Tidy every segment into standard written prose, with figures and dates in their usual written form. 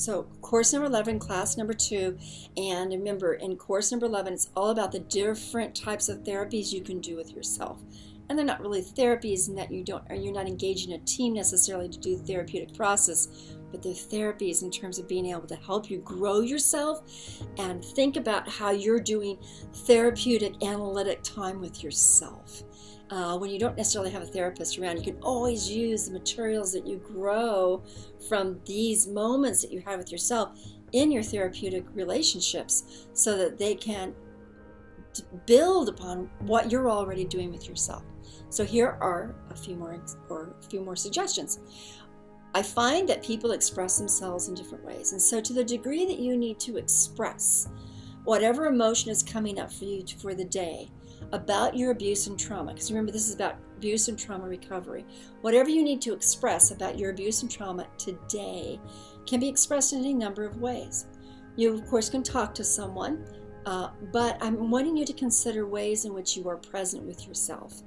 So course number 11, class number 2, and remember, in course number 11, it's all about the different types of therapies you can do with yourself. And they're not really therapies in that you're not engaging a team necessarily to do the therapeutic process, but they're therapies in terms of being able to help you grow yourself and think about how you're doing therapeutic analytic time with yourself. When you don't necessarily have a therapist around, you can always use the materials that you grow from these moments that you have with yourself in your therapeutic relationships so that they can build upon what you're already doing with yourself. So here are a few more suggestions. I find that people express themselves in different ways, and so to the degree that you need to express whatever emotion is coming up for you for the day about your abuse and trauma, because remember, this is about abuse and trauma recovery. Whatever you need to express about your abuse and trauma today can be expressed in any number of ways. You, of course, can talk to someone, but I'm wanting you to consider ways in which you are present with yourself.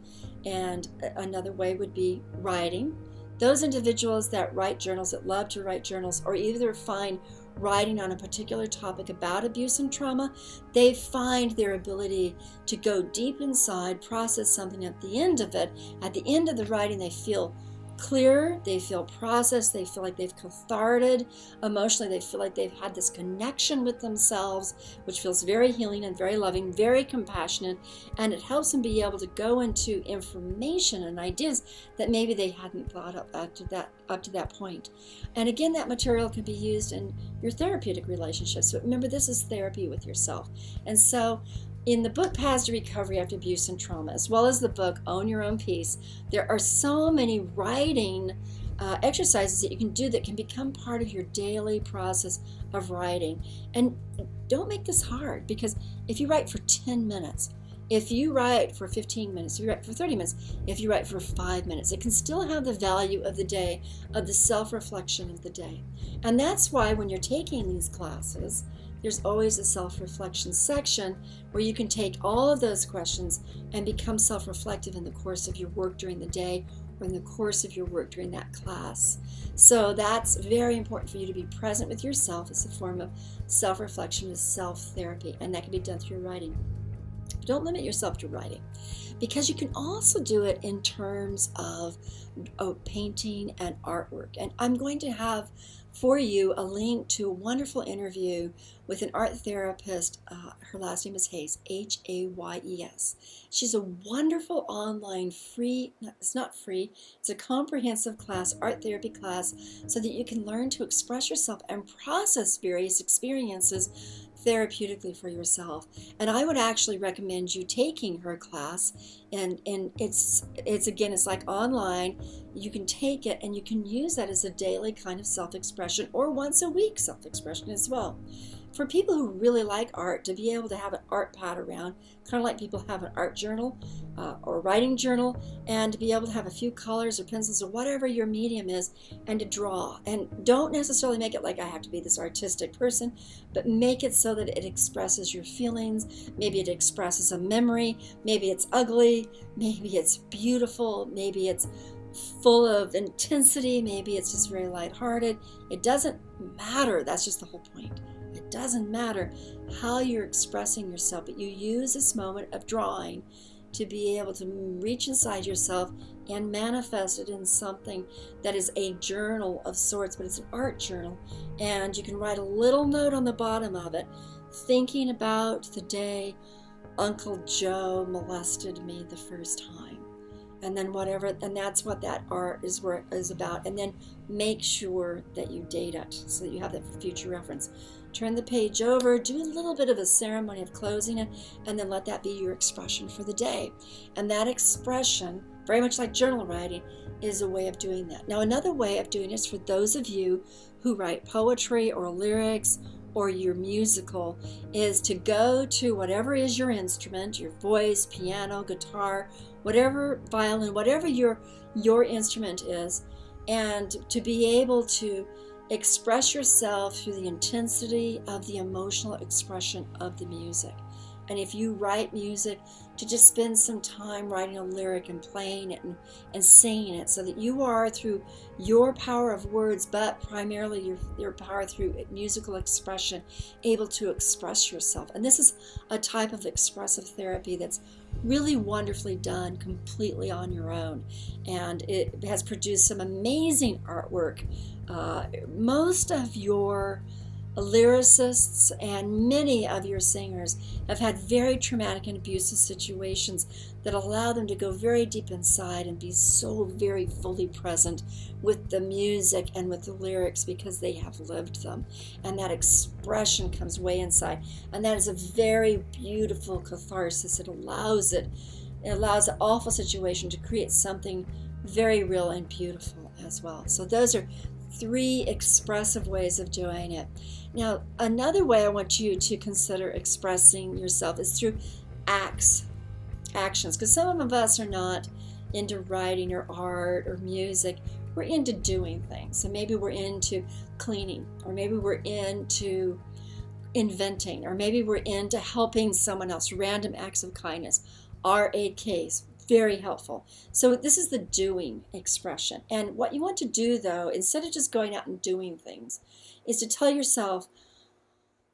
And another way would be writing. Those individuals that write journals, that love to write journals, or either find writing on a particular topic about abuse and trauma, they find their ability to go deep inside, process something at the end of it. At the end of the writing, they feel clear, they feel processed, they feel like they've catharted emotionally, they feel like they've had this connection with themselves, which feels very healing and very loving, very compassionate, and it helps them be able to go into information and ideas that maybe they hadn't thought of up to that point. And again, that material can be used in your therapeutic relationships. But remember, this is therapy with yourself. And so in the book Paths to Recovery After Abuse and Trauma, as well as the book Own Your Own Peace, there are so many writing exercises that you can do that can become part of your daily process of writing. And don't make this hard, because if you write for 10 minutes, if you write for 15 minutes, if you write for 30 minutes, if you write for 5 minutes, it can still have the value of the day, of the self-reflection of the day. And that's why when you're taking these classes, there's always a self-reflection section where you can take all of those questions and become self-reflective in the course of your work during the day or in the course of your work during that class. So that's very important for you to be present with yourself as a form of self-reflection, as self-therapy, and that can be done through writing. Don't limit yourself to writing, because you can also do it in terms of painting and artwork. And I'm going to have for you a link to a wonderful interview with an art therapist. Her last name is Hayes, Hayes. She's a wonderful online it's not free, it's a comprehensive class, art therapy class, so that you can learn to express yourself and process various experiences therapeutically for yourself. And I would actually recommend you taking her class, and it's again, it's like online. You can take it and you can use that as a daily kind of self-expression, or once a week self-expression as well. For people who really like art, to be able to have an art pad around, kind of like people have an art journal or a writing journal, and to be able to have a few colors or pencils or whatever your medium is, and to draw. And don't necessarily make it like I have to be this artistic person, but make it so that it expresses your feelings. Maybe it expresses a memory, maybe it's ugly, maybe it's beautiful, maybe it's full of intensity, maybe it's just very lighthearted. It doesn't matter. That's just the whole point. It doesn't matter how you're expressing yourself, but you use this moment of drawing to be able to reach inside yourself and manifest it in something that is a journal of sorts, but it's an art journal. And you can write a little note on the bottom of it, thinking about the day Uncle Joe molested me the first time. And then whatever, and that's what that art is about. And then make sure that you date it so that you have that for future reference. Turn the page over, do a little bit of a ceremony of closing it, and then let that be your expression for the day. And that expression, very much like journal writing, is a way of doing that. Now, another way of doing it is for those of you who write poetry or lyrics or your musical, is to go to whatever is your instrument, your voice, piano, guitar, whatever, violin, whatever your instrument is, and to be able to express yourself through the intensity of the emotional expression of the music. And if you write music, to just spend some time writing a lyric and playing it and singing it, so that you are, through your power of words, but primarily your power through musical expression, able to express yourself. And this is a type of expressive therapy that's really wonderfully done completely on your own. And it has produced some amazing artwork. Most of your lyricists and many of your singers have had very traumatic and abusive situations that allow them to go very deep inside and be so very fully present with the music and with the lyrics, because they have lived them, and that expression comes way inside, and that is a very beautiful catharsis. It allows an awful situation to create something very real and beautiful as well. So those are 3 expressive ways of doing it. Now, another way I want you to consider expressing yourself is through actions, because some of us are not into writing or art or music. We're into doing things. So maybe we're into cleaning, or maybe we're into inventing, or maybe we're into helping someone else, random acts of kindness, RAKs. Very helpful. So this is the doing expression. And what you want to do, though, instead of just going out and doing things, is to tell yourself,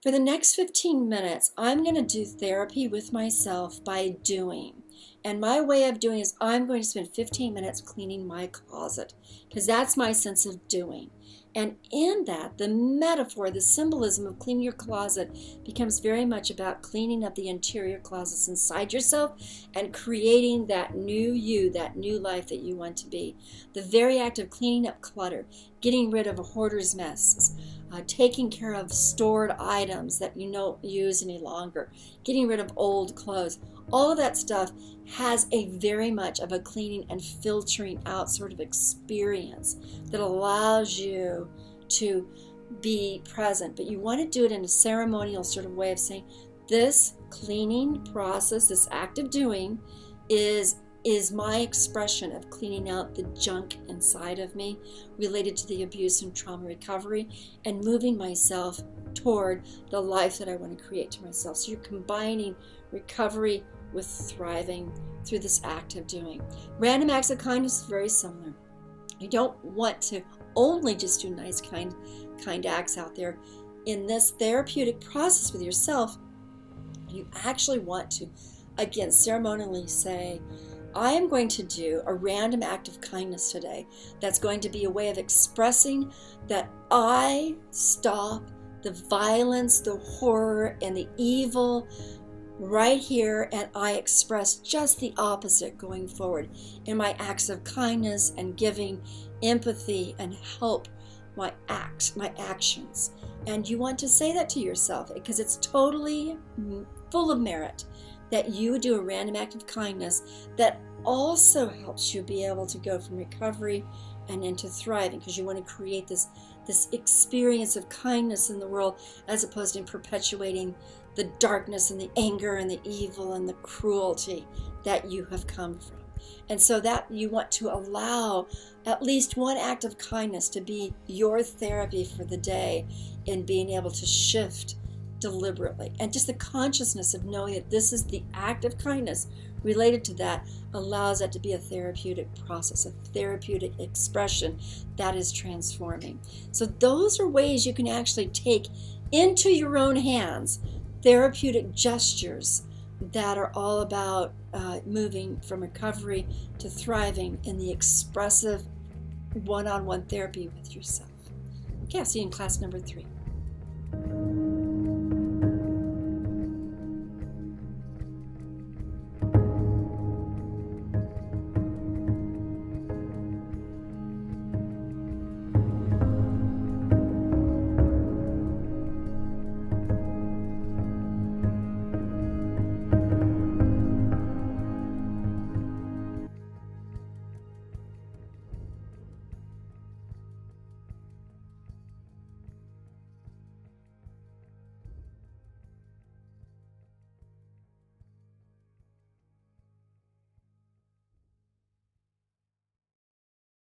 for the next 15 minutes, I'm going to do therapy with myself by doing. And my way of doing is I'm going to spend 15 minutes cleaning my closet, because that's my sense of doing. And in that, the metaphor, the symbolism of cleaning your closet becomes very much about cleaning up the interior closets inside yourself and creating that new you, that new life that you want to be. The very act of cleaning up clutter, getting rid of a hoarder's messes, taking care of stored items that you don't use any longer, getting rid of old clothes. All of that stuff has a very much of a cleaning and filtering out sort of experience that allows you to be present. But you want to do it in a ceremonial sort of way of saying, this cleaning process, this act of doing is my expression of cleaning out the junk inside of me related to the abuse and trauma recovery, and moving myself toward the life that I want to create to myself. So you're combining recovery with thriving through this act of doing. Random acts of kindness is very similar. You don't want to only just do nice, kind acts out there. In this therapeutic process with yourself, you actually want to, again, ceremonially say, I am going to do a random act of kindness today that's going to be a way of expressing that I stop the violence, the horror, and the evil right here, and I express just the opposite going forward in my acts of kindness and giving, empathy, and help, my actions. And you want to say that to yourself, because it's totally full of merit that you do a random act of kindness that also helps you be able to go from recovery and into thriving, because you want to create this experience of kindness in the world, as opposed to perpetuating the darkness and the anger and the evil and the cruelty that you have come from. And so that you want to allow at least one act of kindness to be your therapy for the day, in being able to shift deliberately. And just the consciousness of knowing that this is the act of kindness related to that allows that to be a therapeutic process, a therapeutic expression that is transforming. So those are ways you can actually take into your own hands therapeutic gestures that are all about moving from recovery to thriving in the expressive one-on-one therapy with yourself. Okay, I'll see you in class number 3.